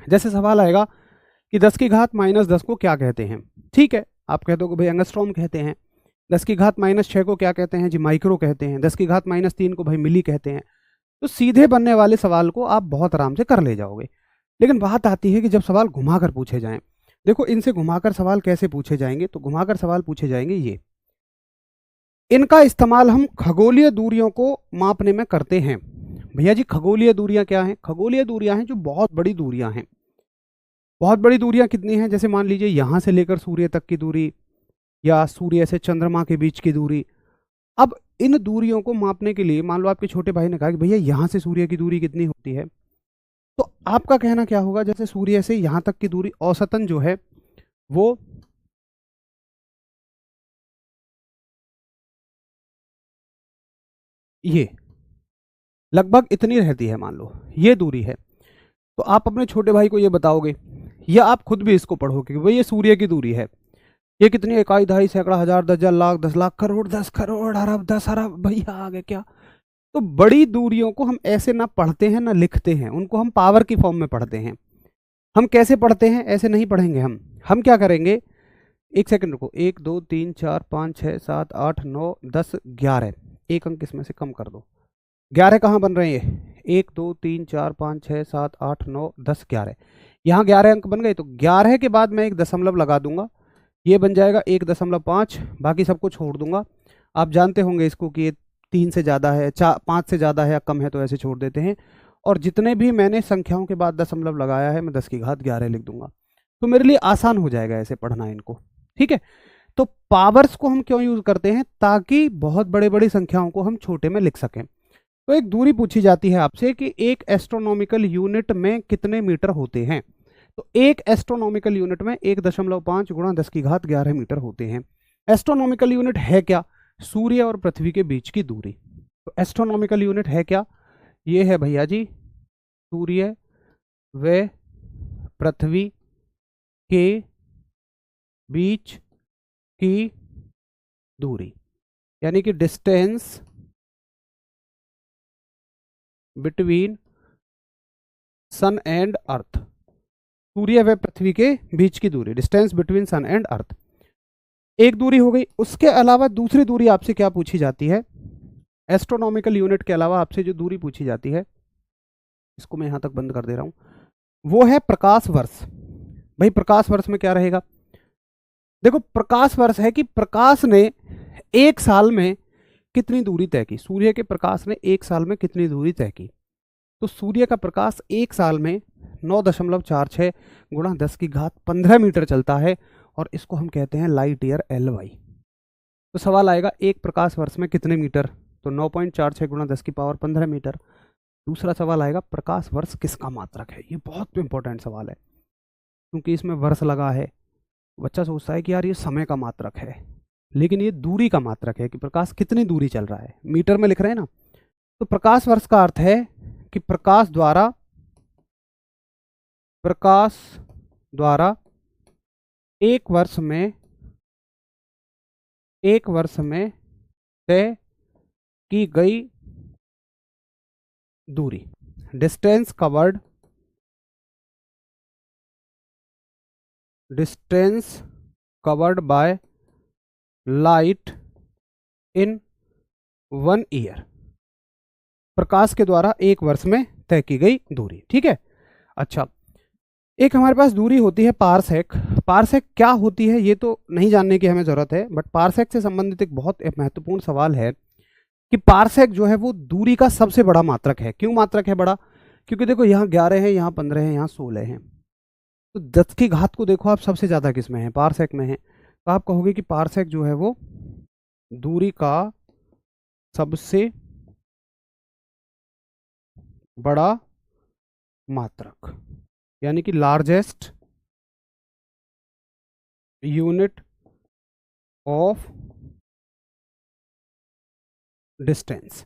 जैसे सवाल आएगा कि 10⁻⁻10 को क्या कहते हैं। ठीक है, आप कहते हो कि भाई एंगस्ट्रॉम कहते हैं। 10⁻⁻6 को क्या कहते हैं जी? माइक्रो कहते हैं। 10⁻⁻3 को भाई मिली कहते हैं। तो सीधे बनने वाले सवाल को आप बहुत आराम से कर ले जाओगे, लेकिन बात आती है कि जब सवाल घुमाकर पूछे जाएं। देखो इनसे घुमाकर सवाल कैसे पूछे जाएंगे? तो घुमाकर सवाल पूछे जाएंगे ये, इनका इस्तेमाल हम खगोलीय दूरियों को मापने में करते हैं। भैया जी खगोलीय दूरियां क्या हैं? खगोलीय दूरियां हैं जो बहुत बड़ी दूरियां हैं। बहुत बड़ी दूरियां कितनी हैं? जैसे मान लीजिए यहाँ से लेकर सूर्य तक की दूरी, या सूर्य से चंद्रमा के बीच की दूरी। अब इन दूरियों को मापने के लिए मान लो आपके छोटे भाई ने कहा कि भैया यहाँ से सूर्य की दूरी कितनी होती है, तो आपका कहना क्या होगा? जैसे सूर्य से यहाँ तक की दूरी औसतन जो है वो ये लगभग इतनी रहती है, मान लो ये दूरी है। तो आप अपने छोटे भाई को ये बताओगे या आप खुद भी इसको पढ़ोगे कि भाई ये सूर्य की दूरी है, ये कितनी, इकाई, दहाई, सैकड़ा, हजार, 10,000, लाख, 10 लाख, करोड़, 10 करोड़, अरब, 10 अरब, भैया आगे क्या। तो बड़ी दूरियों को हम ऐसे ना पढ़ते हैं ना लिखते हैं, उनको हम पावर की फॉर्म में पढ़ते हैं। हम कैसे पढ़ते हैं, ऐसे नहीं पढ़ेंगे हम क्या करेंगे, एक सेकंड रुको, 1 2 3 4 5 6 7 8 9 10 11, एक अंक इसमें से कम कर दो, 11 कहाँ बन रहे हैं, ये 1 2 3 4 5 6 7 8 9 10 11, यहाँ 11 अंक बन गए। तो 11 के बाद मैं एक दशमलव लगा दूंगा, ये बन जाएगा 1.5, बाकी सबको छोड़ दूंगा। आप जानते होंगे इसको कि ये 3 से ज़्यादा है, 5 से ज़्यादा है या कम है तो ऐसे छोड़ देते हैं। और जितने भी मैंने संख्याओं के बाद दशमलव लगाया है मैं 10 की घात 11 लिख दूंगा, तो मेरे लिए आसान हो जाएगा ऐसे पढ़ना इनको। ठीक है, तो पावर्स को हम क्यों यूज करते हैं, ताकि बहुत बड़े बड़ी संख्याओं को हम छोटे में लिख सकें। तो एक दूरी पूछी जाती है आपसे कि एक एस्ट्रोनॉमिकल यूनिट में कितने मीटर होते हैं। तो एक एस्ट्रोनॉमिकल यूनिट में 1.5 गुणा 10 की घात 11 मीटर होते हैं। एस्ट्रोनॉमिकल यूनिट है क्या, सूर्य और पृथ्वी के बीच की दूरी। तो एस्ट्रोनॉमिकल यूनिट है क्या, ये है भैया जी सूर्य व पृथ्वी के बीच की दूरी, यानी कि distance between sun and earth. सूर्य व पृथ्वी के बीच की दूरी, distance between sun and earth, एक दूरी हो गई। उसके अलावा दूसरी दूरी आपसे क्या पूछी जाती है, एस्ट्रोनॉमिकल यूनिट के अलावा आपसे जो दूरी पूछी जाती है, इसको मैं यहां तक बंद कर दे रहा हूं, वो है प्रकाश वर्ष। भाई प्रकाश वर्ष में क्या रहेगा, देखो प्रकाश वर्ष है कि प्रकाश ने एक साल में कितनी दूरी तय की, सूर्य के प्रकाश ने एक साल में कितनी दूरी तय की। तो सूर्य का प्रकाश एक साल में 9.46 गुणा 10 की घात 15 मीटर चलता है, और इसको हम कहते हैं लाइट ईयर LY। तो सवाल आएगा एक प्रकाश वर्ष में कितने मीटर, तो 9.46 गुणा 10 की पावर 15 मीटर। दूसरा सवाल आएगा प्रकाश वर्ष किसका मात्रक है, ये बहुत इंपॉर्टेंट सवाल है, क्योंकि इसमें वर्ष लगा है। बच्चा सोचता है कि यार ये समय का मात्रक है, लेकिन ये दूरी का मात्रक है कि प्रकाश कितनी दूरी चल रहा है, मीटर में लिख रहे हैं ना। तो प्रकाश वर्ष का अर्थ है कि प्रकाश द्वारा एक वर्ष में तय की गई दूरी, distance covered by light in 1 year, प्रकाश के द्वारा एक वर्ष में तय की गई दूरी। ठीक है, अच्छा एक हमारे पास दूरी होती है पारसेक। पारसेक क्या होती है ये तो नहीं जानने की हमें जरूरत है, बट पारसेक से संबंधित एक बहुत महत्वपूर्ण सवाल है कि पारसेक जो है वो दूरी का सबसे बड़ा मात्रक है। क्यों मात्रक है बड़ा, क्योंकि देखो यहाँ 11 है, यहाँ 15 है, यहाँ 16 है, तो 10 की घात को देखो आप सबसे ज्यादा किस में है, पारसेक में है। तो आप कहोगे कि पारसेक जो है वो दूरी का सबसे बड़ा मात्रक, यानी कि लार्जेस्ट यूनिट ऑफ डिस्टेंस,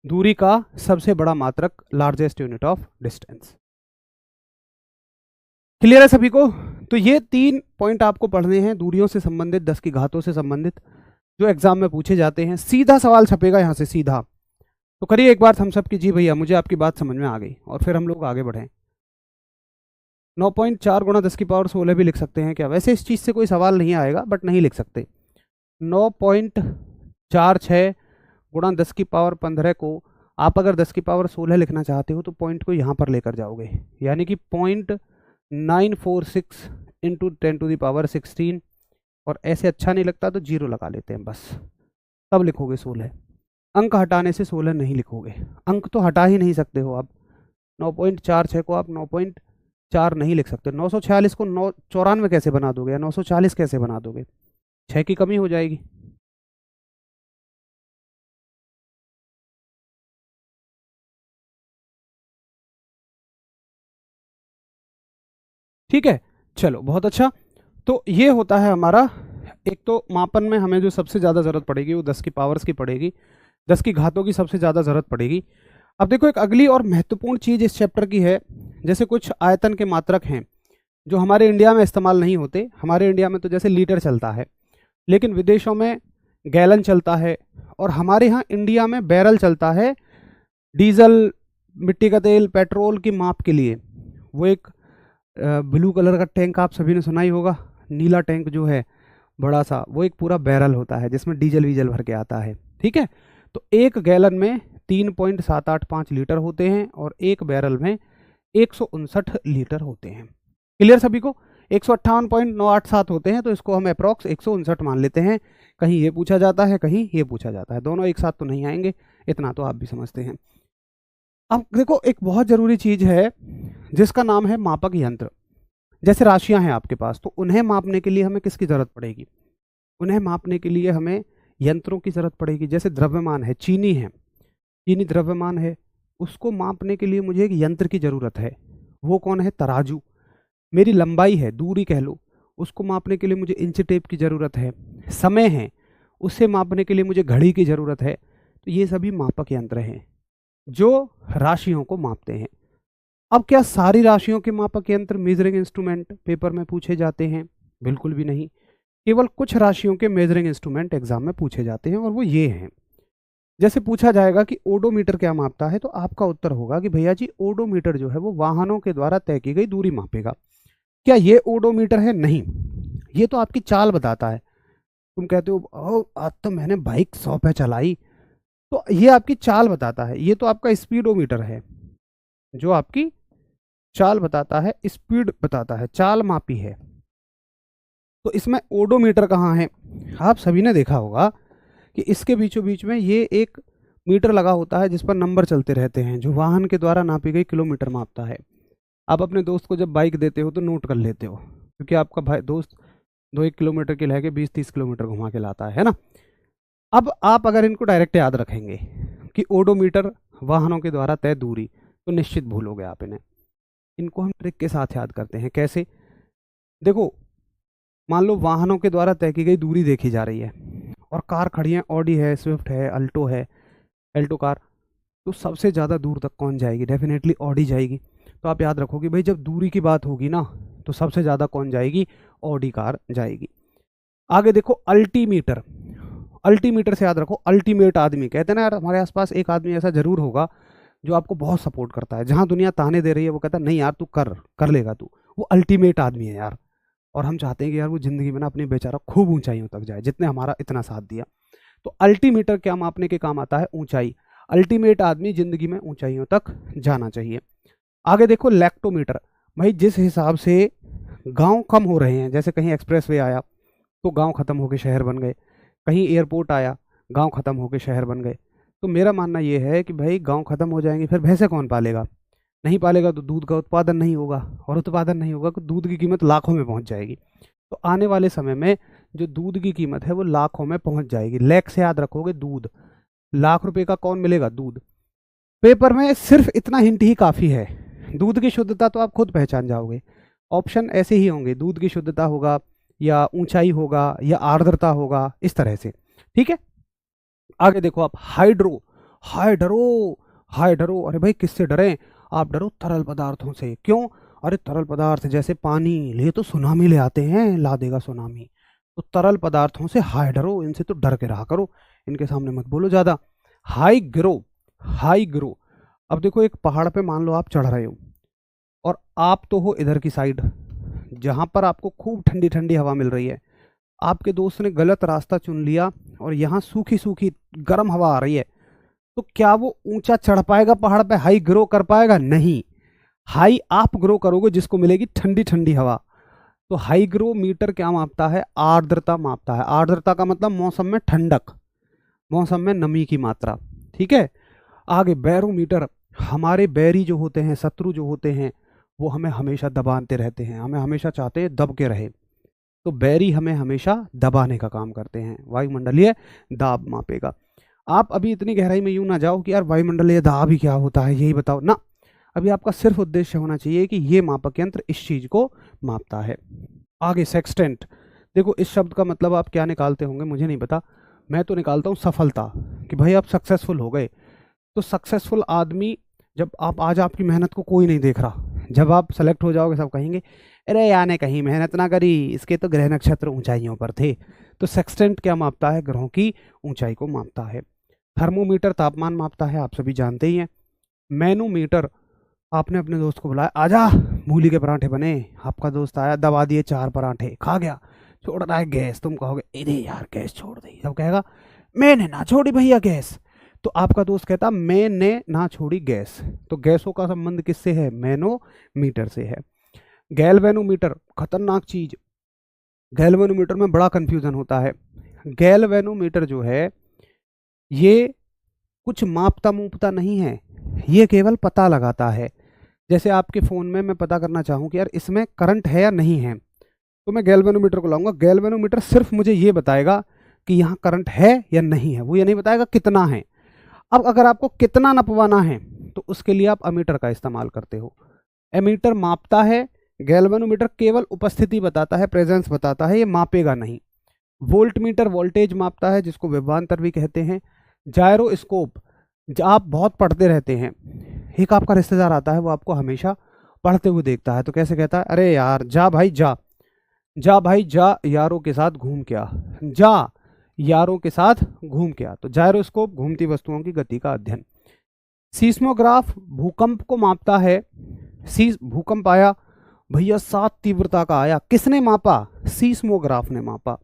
दूरी का सबसे बड़ा मात्रक, largest unit of distance. Clear है सभी को। तो ये 3 पॉइंट आपको पढ़ने हैं दूरियों से संबंधित, 10 की घातों से संबंधित, जो एग्जाम में पूछे जाते हैं। सीधा सवाल छपेगा यहां से सीधा। तो करिए एक बार हम सब की, जी भैया मुझे आपकी बात समझ में आ गई, और फिर हम लोग आगे बढ़ें। 9.4 गुणा 10 की पावर 16 भी लिख सकते हैं क्या, वैसे इस चीज से कोई सवाल नहीं आएगा, बट नहीं लिख सकते। 9.46 गुणा 10 की पावर 15 को आप अगर 10 की पावर 16 लिखना चाहते हो तो पॉइंट को यहाँ पर लेकर जाओगे, यानी कि 0.946 इंटू 10 टू द पावर 16, और ऐसे अच्छा नहीं लगता तो 0 लगा लेते हैं बस, तब लिखोगे 16। अंक हटाने से 16 नहीं लिखोगे, अंक तो हटा ही नहीं सकते हो आप। 9.46 को आप 9.4 नहीं लिख सकते, 946 को 994 कैसे बना दोगे, या 940 कैसे बना दोगे, 6 की कमी हो जाएगी। ठीक है, चलो बहुत अच्छा। तो ये होता है हमारा, एक तो मापन में हमें जो सबसे ज़्यादा ज़रूरत पड़ेगी वो 10 की पावर्स की पड़ेगी, 10 की घातों की सबसे ज़्यादा ज़रूरत पड़ेगी। अब देखो एक अगली और महत्वपूर्ण चीज़ इस चैप्टर की है, जैसे कुछ आयतन के मात्रक हैं जो हमारे इंडिया में इस्तेमाल नहीं होते। हमारे इंडिया में तो जैसे लीटर चलता है, लेकिन विदेशों में गैलन चलता है, और हमारे यहाँ इंडिया में बैरल चलता है डीजल, मिट्टी का तेल, पेट्रोल की माप के लिए। वो एक ब्लू कलर का टैंक आप सभी ने सुना ही होगा, नीला टैंक जो है बड़ा सा, वो एक पूरा बैरल होता है जिसमें डीजल वीजल भर के आता है। ठीक है, तो एक गैलन में 3.785 लीटर होते हैं और एक बैरल में 159 लीटर होते हैं। क्लियर सभी को? 158.987 होते हैं, तो इसको हम अप्रॉक्स 159 मान लेते हैं। कहीं ये पूछा जाता है, कहीं ये पूछा जाता है, दोनों एक साथ तो नहीं आएंगे, इतना तो आप भी समझते हैं। अब देखो एक बहुत ज़रूरी चीज़ है जिसका नाम है मापक यंत्र। जैसे राशियां हैं आपके पास, तो उन्हें मापने के लिए हमें किसकी ज़रूरत पड़ेगी? उन्हें मापने के लिए हमें यंत्रों की ज़रूरत पड़ेगी। जैसे द्रव्यमान है, चीनी है, चीनी द्रव्यमान है, उसको मापने के लिए मुझे एक यंत्र की ज़रूरत है। वो कौन है? तराजू। मेरी लंबाई है, दूरी कह लो, उसको मापने के लिए मुझे इंच टेप की ज़रूरत है। समय है, उससे मापने के लिए मुझे घड़ी की ज़रूरत है। तो ये सभी मापक यंत्र हैं जो राशियों को मापते हैं। अब क्या सारी राशियों के मापक यंत्र मेजरिंग इंस्ट्रूमेंट पेपर में पूछे जाते हैं? बिल्कुल भी नहीं। केवल कुछ राशियों के मेजरिंग इंस्ट्रूमेंट एग्जाम में पूछे जाते हैं, और वो ये हैं। जैसे पूछा जाएगा कि ओडोमीटर क्या मापता है, तो आपका उत्तर होगा कि भैया जी ओडोमीटर जो है वो वाहनों के द्वारा तय की गई दूरी मापेगा। क्या ये ओडोमीटर है? नहीं, ये तो आपकी चाल बताता है। तुम कहते हो ओ आज तो मैंने बाइक 100 पे चलाई, तो ये आपकी चाल बताता है। ये तो आपका स्पीडोमीटर है, जो आपकी चाल बताता है, स्पीड बताता है, चाल मापी है। तो इसमें ओडोमीटर कहाँ है? आप सभी ने देखा होगा कि इसके बीचों बीच में ये एक मीटर लगा होता है जिस पर नंबर चलते रहते हैं, जो वाहन के द्वारा नापी गई किलोमीटर मापता है। आप अपने दोस्त को जब बाइक देते हो तो नोट कर लेते हो, क्योंकि आपका भाई दोस्त 2-1 किलोमीटर की लहके 20-30 किलोमीटर घुमा के लाता है ना। अब आप अगर इनको डायरेक्ट याद रखेंगे कि ओडोमीटर वाहनों के द्वारा तय दूरी, तो निश्चित भूलोगे आप इन्हें। इनको हम ट्रिक के साथ याद करते हैं। कैसे? देखो, मान लो वाहनों के द्वारा तय की गई दूरी देखी जा रही है, और कार खड़ी है, ऑडी है, स्विफ्ट है, अल्टो है, एल्टो कार, तो सबसे ज़्यादा दूर तक कौन जाएगी? डेफिनेटली ऑडी जाएगी। तो आप याद रखो कि भाई जब दूरी की बात होगी ना, तो सबसे ज़्यादा कौन जाएगी? ऑडी कार जाएगी। आगे देखो अल्टीमीटर। अल्टीमीटर से याद रखो अल्टीमेट आदमी। कहते हैं ना यार, हमारे आसपास एक आदमी ऐसा जरूर होगा जो आपको बहुत सपोर्ट करता है। जहां दुनिया ताने दे रही है वो कहता है नहीं यार तू कर लेगा तू। वो अल्टीमेट आदमी है यार। और हम चाहते हैं कि यार वो जिंदगी में ना अपनी बेचारा खूब ऊंचाइयों तक जाए, जितने हमारा इतना साथ दिया। तो अल्टीमीटर क्या मापने के काम आता है? ऊंचाई। अल्टीमेट आदमी जिंदगी में ऊंचाइयों तक जाना चाहिए। आगे देखो लैक्टोमीटर। भाई जिस हिसाब से गांव कम हो रहे हैं, जैसे कहीं एक्सप्रेसवे आया तो गांव खत्म होकर शहर बन गए, कहीं एयरपोर्ट आया गांव खत्म होकर शहर बन गए, तो मेरा मानना ये है कि भाई गांव खत्म हो जाएंगे, फिर भैंसे कौन पालेगा? नहीं पालेगा तो दूध का उत्पादन नहीं होगा, और उत्पादन नहीं होगा तो दूध की कीमत लाखों में पहुंच जाएगी। तो आने वाले समय में जो दूध की कीमत है वो लाखों में पहुंच जाएगी। लैख से याद रखोगे दूध, लाख रुपए का कौन मिलेगा? दूध। पेपर में सिर्फ इतना हिंट ही काफ़ी है। दूध की शुद्धता तो आप खुद पहचान जाओगे, ऑप्शन ऐसे ही होंगे, दूध की शुद्धता होगा या ऊंचाई होगा या आर्द्रता होगा, इस तरह से। ठीक है, आगे देखो आप हाइड्रो। हाइड्रो हाइड्रो, अरे भाई किससे डरें? आप डरो तरल पदार्थों से। क्यों? अरे तरल पदार्थ जैसे पानी ले तो सुनामी ले आते हैं, ला देगा सुनामी। तो तरल पदार्थों से हाइड्रो, इनसे तो डर के रहा करो, इनके सामने मत बोलो ज़्यादा। High grow. हाई ग्रो, अब देखो एक पहाड़ पे मान लो आप चढ़ रहे हो, और आप तो हो इधर की साइड जहाँ पर आपको खूब ठंडी ठंडी हवा मिल रही है। आपके दोस्त ने गलत रास्ता चुन लिया और यहाँ सूखी सूखी गर्म हवा आ रही है, तो क्या वो ऊंचा चढ़ पाएगा पहाड़ पे? हाई ग्रो कर पाएगा? नहीं। हाई आप ग्रो करोगे जिसको मिलेगी ठंडी ठंडी हवा। तो हाई ग्रो मीटर क्या मापता है? आर्द्रता मापता है। आर्द्रता का मतलब मौसम में ठंडक, मौसम में नमी की मात्रा। ठीक है, आगे बैरोमीटर। हमारे बैरी जो होते हैं, शत्रु जो होते हैं, वो हमें हमेशा दबाते रहते हैं, हमें हमेशा चाहते हैं दब के रहे। तो बैरी हमें हमेशा दबाने का काम करते हैं, वायुमंडलीय दाब मापेगा। आप अभी इतनी गहराई में यूं ना जाओ कि यार वायुमंडलीय दाब ही क्या होता है, यही बताओ ना। अभी आपका सिर्फ उद्देश्य होना चाहिए कि ये मापक यंत्र इस चीज को मापता है। आगे सेक्सटेंट। देखो इस शब्द का मतलब आप क्या निकालते होंगे मुझे नहीं पता, मैं तो निकालता हूँ सफलता, कि भाई आप सक्सेसफुल हो गए। तो सक्सेसफुल आदमी, जब आप आज आपकी मेहनत को कोई नहीं देख रहा, जब आप सेलेक्ट हो जाओगे सब कहेंगे अरे यार ने कहीं मेहनत ना करी, इसके तो ग्रह नक्षत्र ऊंचाइयों पर थे। तो सेक्सटेंट क्या मापता है? ग्रहों की ऊंचाई को मापता है। थर्मोमीटर तापमान मापता है, आप सभी जानते ही हैं। मैनोमीटर, आपने अपने दोस्त को बुलाया, आजा मूली के पराठे बने, आपका दोस्त आया, दबा दिए 4 पराठे, खा गया, छोड़ रहा है गैस, तुम कहोगे अरे यार गैस छोड़ दी, सब कहेगा मैंने ना छोड़ी भैया गैस। तो आपका दोस्त कहता मैंने ना छोड़ी गैस। तो गैसों का संबंध किससे है? मैनोमीटर से है। गैल्वेनोमीटर, खतरनाक चीज। गैल्वेनोमीटर में बड़ा कंफ्यूजन होता है। गैल्वेनोमीटर जो है ये कुछ मापता मूपता नहीं है, ये केवल पता लगाता है। जैसे आपके फ़ोन में मैं पता करना चाहूँ कि यार इसमें करंट है या नहीं है, तो मैं गैल्वेनोमीटर को लाऊंगा। गैल्वेनोमीटर सिर्फ मुझे ये बताएगा कि यहाँ करंट है या नहीं है, वो ये नहीं बताएगा कितना है। अब अगर आपको कितना नपवाना है तो उसके लिए आप अमीटर का इस्तेमाल करते हो। एमीटर मापता है, गैल्वेनोमीटर केवल उपस्थिति बताता है, प्रेजेंस बताता है, ये मापेगा नहीं। वोल्ट मीटर वोल्टेज मापता है, जिसको विभवांतर भी कहते हैं। जायरोस्कोप, आप बहुत पढ़ते रहते हैं, एक आपका रिश्तेदार आता है वो आपको हमेशा पढ़ते हुए देखता है, तो कैसे कहता है अरे यार जा भाई जा, जा भाई जा यारों के साथ घूम के आ, जा यारों के साथ घूम के आ। तो जायरोस्कोप घूमती वस्तुओं की गति का अध्ययन। सीस्मोग्राफ भूकंप को मापता है। भूकंप आया भैया 7 तीव्रता का आया, किसने मापा? सीस्मोग्राफ ने मापा।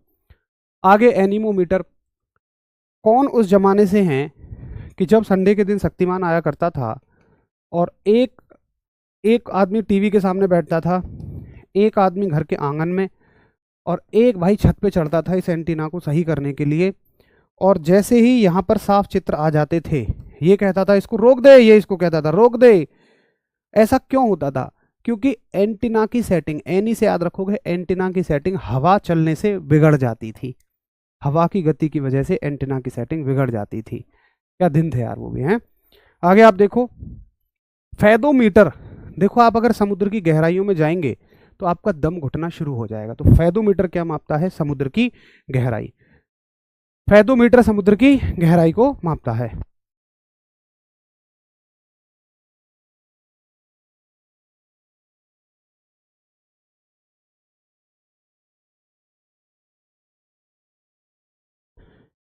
आगे एनीमोमीटर, कौन उस जमाने से हैं कि जब संडे के दिन शक्तिमान आया करता था और एक आदमी टीवी के सामने बैठता था, एक आदमी घर के आंगन में, और एक भाई छत पे चढ़ता था इस एंटीना को सही करने के लिए, और जैसे ही यहाँ पर साफ चित्र आ जाते थे ये कहता था इसको रोक दे, ये इसको कहता था रोक दे। ऐसा क्यों होता था? क्योंकि एंटीना की सेटिंग, एनी से याद रखोगे, एंटीना की सेटिंग हवा चलने से बिगड़ जाती थी, हवा की गति की वजह से एंटीना की सेटिंग बिगड़ जाती थी। क्या दिन थे यार वो भी हैं। आगे आप देखो फैदोमीटर, देखो आप अगर समुद्र की गहराइयों में जाएंगे तो आपका दम घुटना शुरू हो जाएगा। तो फैदोमीटर क्या मापता है? समुद्र की गहराई। फैदोमीटर समुद्र की गहराई को मापता है।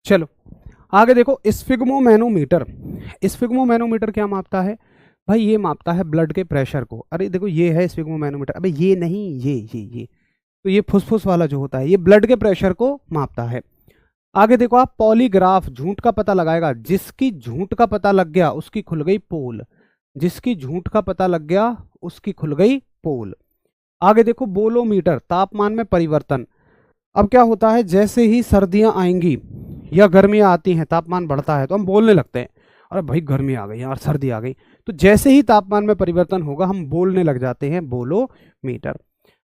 चलो आगे देखो स्फिग्मोमैनोमीटर। स्फिग्मोमैनोमीटर क्या मापता है भाई? ये मापता है ब्लड के प्रेशर को। अरे देखो ये है स्फिग्मोमैनोमीटर, अबे ये नहीं, ये तो ये फुसफुस वाला जो होता है ये ब्लड के प्रेशर को मापता है। आगे देखो आप पॉलीग्राफ, झूठ का पता लगाएगा। जिसकी झूठ का पता लग गया उसकी खुल गई पोल, जिसकी झूठ का पता लग गया उसकी खुल गई पोल। आगे देखो बोलोमीटर, तापमान में परिवर्तन। अब क्या होता है, जैसे ही सर्दियां आएंगी या गर्मियां आती हैं, तापमान बढ़ता है तो हम बोलने लगते हैं अरे भाई गर्मी आ गई और सर्दी आ गई। तो जैसे ही तापमान में परिवर्तन होगा हम बोलने लग जाते हैं, बोलोमीटर।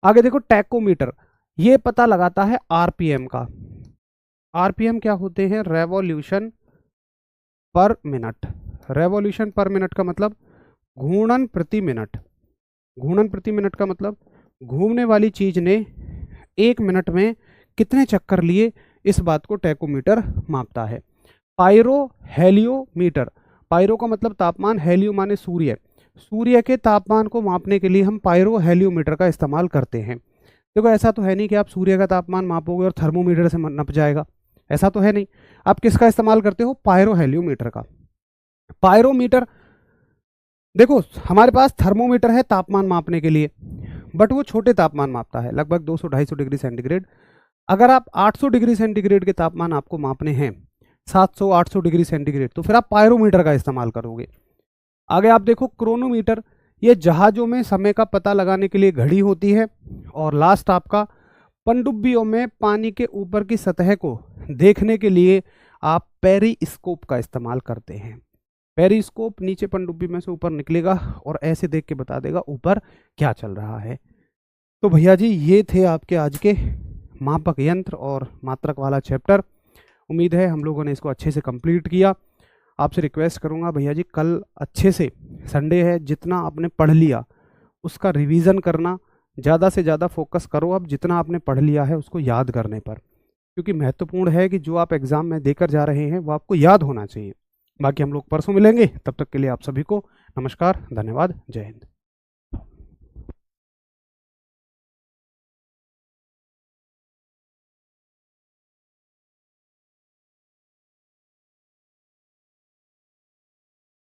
आगे देखो टैकोमीटर, ये पता लगाता है आरपीएम का। आरपीएम क्या होते हैं? रेवोल्यूशन पर मिनट। रेवोल्यूशन पर मिनट का मतलब घूर्णन प्रति मिनट। घूर्णन प्रति मिनट का मतलब घूमने वाली चीज ने 1 मिनट में कितने चक्कर लिए, इस बात को टैकोमीटर मापता है। पायरो हेलियोमीटर, पायरो का मतलब तापमान, हेलियो माने सूर्य, सूर्य के तापमान को मापने के लिए हम पायरो हेलियोमीटर का इस्तेमाल करते हैं। देखो ऐसा तो है नहीं कि आप सूर्य का तापमान मापोगे और थर्मोमीटर से नप जाएगा, ऐसा तो है नहीं। आप किसका इस्तेमाल करते हो? पायरो हेलियोमीटर का। पायरोमीटर, देखो हमारे पास थर्मोमीटर है तापमान मापने के लिए, बट वो छोटे तापमान मापता है, लगभग 200-250 डिग्री सेंटीग्रेड। अगर आप 800 डिग्री सेंटीग्रेड के तापमान आपको मापने हैं, 700-800 डिग्री सेंटीग्रेड, तो फिर आप पायरोमीटर का इस्तेमाल करोगे। आगे आप देखो क्रोनोमीटर, ये जहाजों में समय का पता लगाने के लिए घड़ी होती है। और लास्ट आपका पनडुब्बियों में पानी के ऊपर की सतह को देखने के लिए आप पेरिस्कोप का इस्तेमाल करते हैं। पेरिस्कोप नीचे पनडुब्बी में से ऊपर निकलेगा और ऐसे देख के बता देगा ऊपर क्या चल रहा है। तो भैया जी ये थे आपके आज के मापक यंत्र और मात्रक वाला चैप्टर। उम्मीद है हम लोगों ने इसको अच्छे से कंप्लीट किया। आपसे रिक्वेस्ट करूंगा भैया जी कल अच्छे से, संडे है, जितना आपने पढ़ लिया उसका रिवीजन करना, ज़्यादा से ज़्यादा फोकस करो अब जितना आपने पढ़ लिया है उसको याद करने पर, क्योंकि महत्वपूर्ण है कि जो आप एग्ज़ाम में देकर जा रहे हैं वो आपको याद होना चाहिए। बाकी हम लोग परसों मिलेंगे, तब तक के लिए आप सभी को नमस्कार, धन्यवाद, जय हिंद।